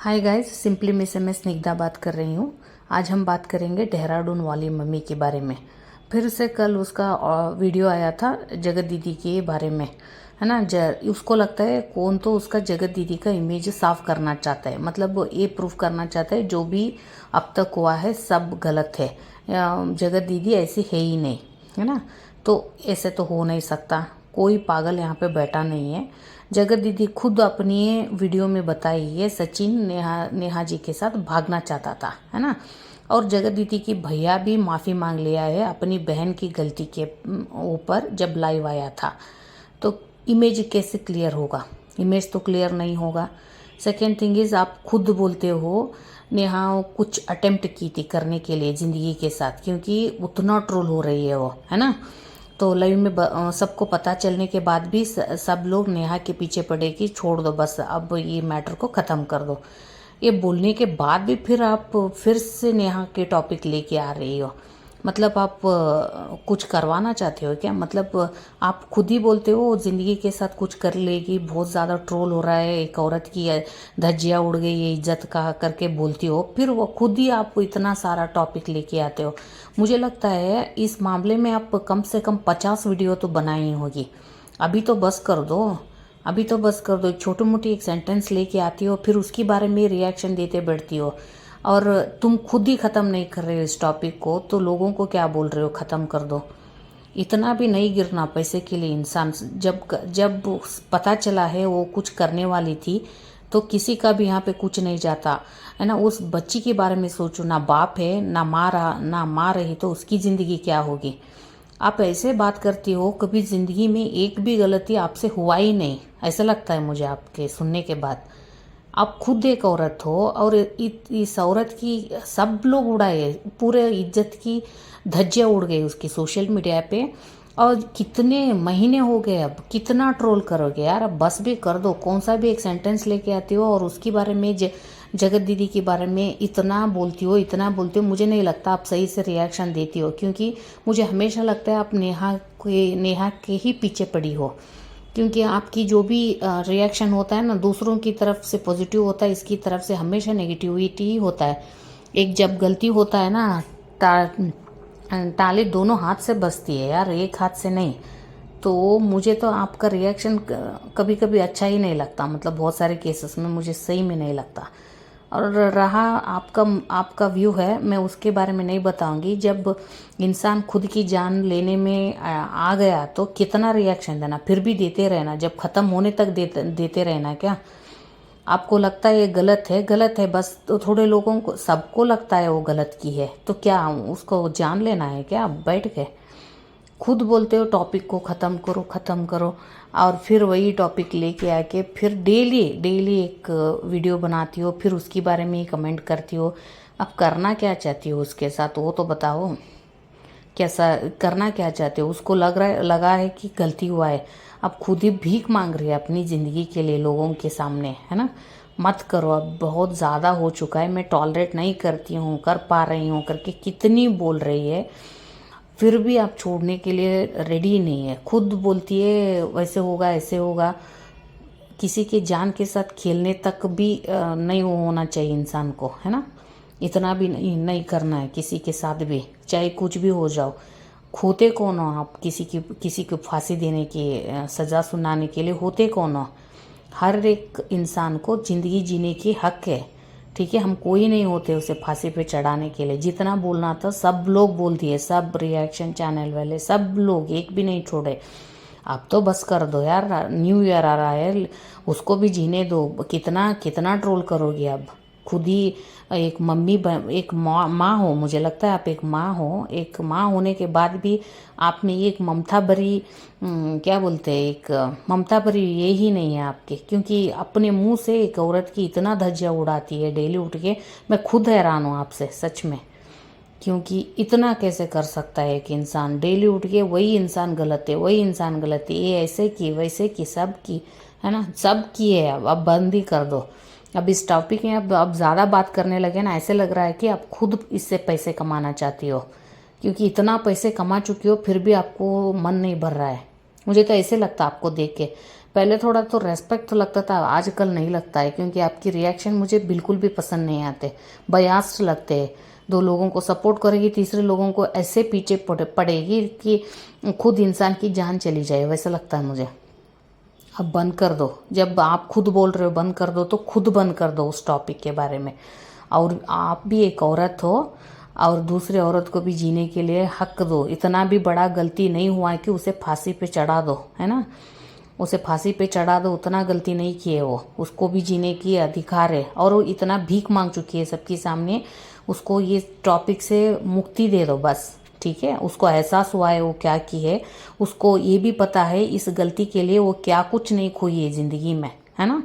हाय guys, simply miss M S Snigdha बात कर रही हूँ। आज हम बात करेंगे देहरादून वाली मम्मी के बारे में। फिर से कल उसका वीडियो आया था जगत दीदी के बारे में, है ना। उसको लगता है कौन तो उसका जगत दीदी का इमेज साफ करना चाहता है, मतलब वो ये प्रूफ करना चाहता है जो भी अब तक हुआ है सब गलत है। जगत दीदी ऐसी है ही नहीं, है ना। तो ऐसे तो हो नहीं सकता, कोई पागल यहाँ पे बैठा नहीं है। जगत दीदी खुद अपनी वीडियो में बताई है सचिन नेहा जी के साथ भागना चाहता था, है ना। और जगत दीदी की भैया भी माफ़ी मांग लिया है अपनी बहन की गलती के ऊपर जब लाइव आया था। तो इमेज कैसे क्लियर होगा? इमेज तो क्लियर नहीं होगा। सेकेंड थिंग इज़, आप खुद बोलते हो नेहा कुछ अटेम्प्ट की थी करने के लिए ज़िंदगी के साथ, क्योंकि उतना ट्रोल हो रही है वो, है ना। तो लाइव में सबको पता चलने के बाद भी सब लोग नेहा के पीछे पड़े कि छोड़ दो बस, अब ये मैटर को ख़त्म कर दो। ये बोलने के बाद भी फिर आप फिर से नेहा के टॉपिक लेके आ रही हो। मतलब आप कुछ करवाना चाहते हो क्या? मतलब आप खुद ही बोलते हो ज़िंदगी के साथ कुछ कर लेगी, बहुत ज़्यादा ट्रोल हो रहा है, एक औरत की धज्जियाँ उड़ गई है इज्जत का करके बोलती हो, फिर वो खुद ही आप इतना सारा टॉपिक लेके आते हो। मुझे लगता है इस मामले में आप कम से कम 50 वीडियो तो बनाई होगी। अभी तो बस कर दो, अभी तो बस कर दो। एक छोटी मोटी एक सेंटेंस लेके आती हो, फिर उसके बारे में रिएक्शन देते बैठती हो। और तुम खुद ही ख़त्म नहीं कर रहे हो इस टॉपिक को, तो लोगों को क्या बोल रहे हो ख़त्म कर दो? इतना भी नहीं गिरना पैसे के लिए इंसान। जब जब पता चला है वो कुछ करने वाली थी, तो किसी का भी यहाँ पे कुछ नहीं जाता, है ना। उस बच्ची के बारे में सोचो, ना बाप है ना माँ रहा, ना माँ रही तो उसकी ज़िंदगी क्या होगी? आप ऐसे बात करती हो, कभी ज़िंदगी में एक भी गलती आपसे हुआ ही नहीं, ऐसा लगता है मुझे आपके सुनने के बाद। आप खुद एक औरत हो और इस औरत की सब लोग उड़ाए, पूरे इज्जत की धज्जियाँ उड़ गई उसकी सोशल मीडिया पे। और कितने महीने हो गए, अब कितना ट्रोल करोगे यार? अब बस भी कर दो। कौन सा भी एक सेंटेंस लेके आती हो और उसके बारे में जगत दीदी के बारे में इतना बोलती हो, इतना बोलती हो। मुझे नहीं लगता आप सही से रिएक्शन देती हो, क्योंकि मुझे हमेशा लगता है आप नेहा के ही पीछे पड़ी हो। क्योंकि आपकी जो भी रिएक्शन होता है ना, दूसरों की तरफ से पॉजिटिव होता है, इसकी तरफ से हमेशा नेगेटिविटी ही होता है। एक जब गलती होता है ना, ताली दोनों हाथ से बजती है यार, एक हाथ से नहीं। तो मुझे तो आपका रिएक्शन कभी कभी अच्छा ही नहीं लगता, मतलब बहुत सारे केसेस में मुझे सही में नहीं लगता। और रहा आपका आपका व्यू है, मैं उसके बारे में नहीं बताऊंगी। जब इंसान खुद की जान लेने में आ गया तो कितना रिएक्शन देना, फिर भी देते रहना, जब ख़त्म होने तक देते रहना क्या? आपको लगता है ये गलत है, गलत है बस, तो थोड़े लोगों को, सबको लगता है वो गलत की है, तो क्या उसको जान लेना है क्या बैठ के? खुद बोलते हो टॉपिक को ख़त्म करो ख़त्म करो, और फिर वही टॉपिक लेके आके फिर डेली डेली एक वीडियो बनाती हो, फिर उसके बारे में ही कमेंट करती हो। अब करना क्या चाहती हो उसके साथ, वो तो बताओ। कैसा करना क्या चाहते हो? उसको लगा है कि गलती हुआ है, अब खुद ही भीख मांग रही है अपनी ज़िंदगी के लिए लोगों के सामने, है ना। मत करो, अब बहुत ज़्यादा हो चुका है, मैं टॉलरेट नहीं करती हूँ, कर पा रही हूँ करके कितनी बोल रही है, फिर भी आप छोड़ने के लिए रेडी नहीं है। खुद बोलती है वैसे होगा ऐसे होगा। किसी के जान के साथ खेलने तक भी नहीं होना चाहिए इंसान को, है ना। इतना भी नहीं करना है किसी के साथ भी, चाहे कुछ भी हो जाओ। होते कौन हो आप? किसी को फांसी देने की सज़ा सुनाने के लिए होते कौन हो? हर एक इंसान को ज़िंदगी जीने की हक है, ठीक है। हम कोई नहीं होते उसे फांसी पे चढ़ाने के लिए। जितना बोलना था सब लोग बोल दिए, सब रिएक्शन चैनल वाले सब लोग, एक भी नहीं छोड़े। अब तो बस कर दो यार, न्यू ईयर आ रहा है, उसको भी जीने दो। कितना कितना ट्रोल करोगे अब? खुद ही एक एक माँ हो, मुझे लगता है आप एक माँ हो। एक माँ होने के बाद भी आप में एक ममता भरी क्या बोलते हैं, एक ममता भरी ये ही नहीं है आपके, क्योंकि अपने मुंह से एक औरत की इतना धज्जियाँ उड़ाती है डेली उठ के। मैं खुद हैरान हूँ आपसे सच में, क्योंकि इतना कैसे कर सकता है कि इंसान डेली उठ के वही इंसान गलत है, वही इंसान गलत है, ये ऐसे की वैसे की सब की, है ना, सब की है। अब बंद ही कर दो। अब इस टॉपिक में अब ज़्यादा बात करने लगे ना, ऐसे लग रहा है कि आप खुद इससे पैसे कमाना चाहती हो, क्योंकि इतना पैसे कमा चुकी हो फिर भी आपको मन नहीं भर रहा है। मुझे तो ऐसे लगता है आपको देख के। पहले थोड़ा तो रेस्पेक्ट तो लगता था, आजकल नहीं लगता है, क्योंकि आपकी रिएक्शन मुझे बिल्कुल भी पसंद नहीं आते, बयास्ड लगते हैं। 2 लोगों को सपोर्ट करेगी, तीसरे लोगों को ऐसे पीछे पड़ेगी कि खुद इंसान की जान चली जाए, वैसा लगता है मुझे। अब बंद कर दो, जब आप खुद बोल रहे हो बंद कर दो तो खुद बंद कर दो उस टॉपिक के बारे में। और आप भी एक औरत हो और दूसरे औरत को भी जीने के लिए हक दो। इतना भी बड़ा गलती नहीं हुआ है कि उसे फांसी पे चढ़ा दो, है ना, उसे फांसी पे चढ़ा दो, उतना गलती नहीं किए वो, उसको भी जीने की अधिकार है। और वो इतना भीख मांग चुकी है सबके सामने, उसको ये टॉपिक से मुक्ति दे दो बस, ठीक है। उसको एहसास हुआ है वो क्या की है, उसको ये भी पता है इस गलती के लिए वो क्या कुछ नहीं खोई है ज़िंदगी में, है ना।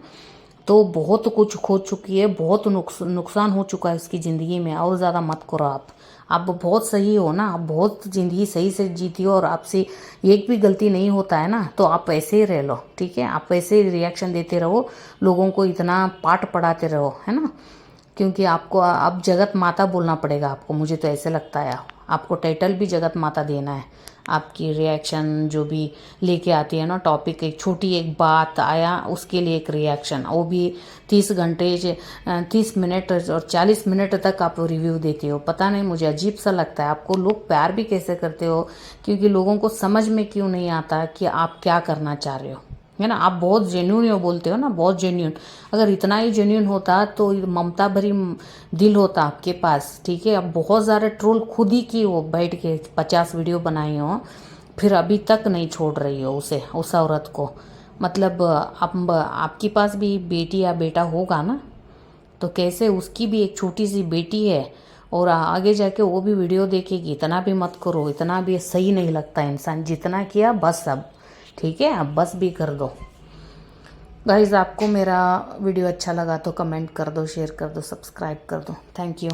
तो बहुत कुछ खो चुकी है, बहुत नुकसान हो चुका है उसकी ज़िंदगी में। और ज़्यादा मत करो आप बहुत सही हो ना, आप बहुत ज़िंदगी सही से जीती हो और आपसे एक भी गलती नहीं होता है ना, तो आप ऐसे ही रह लो, ठीक है। आप ऐसे ही रिएक्शन देते रहो, लोगों को इतना पाठ पढ़ाते रहो, है ना, क्योंकि आपको अब जगत माता बोलना पड़ेगा आपको, मुझे तो ऐसे लगता है। आपको टाइटल भी जगत माता देना है। आपकी रिएक्शन जो भी लेके आती है ना टॉपिक, एक छोटी एक बात आया उसके लिए एक रिएक्शन, वो भी 30 घंटे 30 मिनट और 40 मिनट तक आप रिव्यू देते हो। पता नहीं, मुझे अजीब सा लगता है। आपको लोग प्यार भी कैसे करते हो, क्योंकि लोगों को समझ में क्यों नहीं आता कि आप क्या करना चाह रहे हो, है ना। आप बहुत जेन्यून हो, बोलते हो ना, बहुत जेन्यून। अगर इतना ही जेन्यून होता तो ममता भरी दिल होता आपके पास, ठीक है। अब बहुत ज़्यादा ट्रोल खुद ही की वो बैठ के 50 वीडियो बनाई हो, फिर अभी तक नहीं छोड़ रही हो उसे, उस औरत को। मतलब आपके पास भी बेटी या बेटा होगा ना, तो कैसे उसकी भी एक छोटी सी बेटी है और आगे जाके वो भी वीडियो देखेगी। इतना भी मत करो, इतना भी सही नहीं लगता इंसान। जितना किया बस अब, ठीक है, अब बस भी कर दो। गाइज़, आपको मेरा वीडियो अच्छा लगा तो कमेंट कर दो, शेयर कर दो, सब्सक्राइब कर दो। Thank you.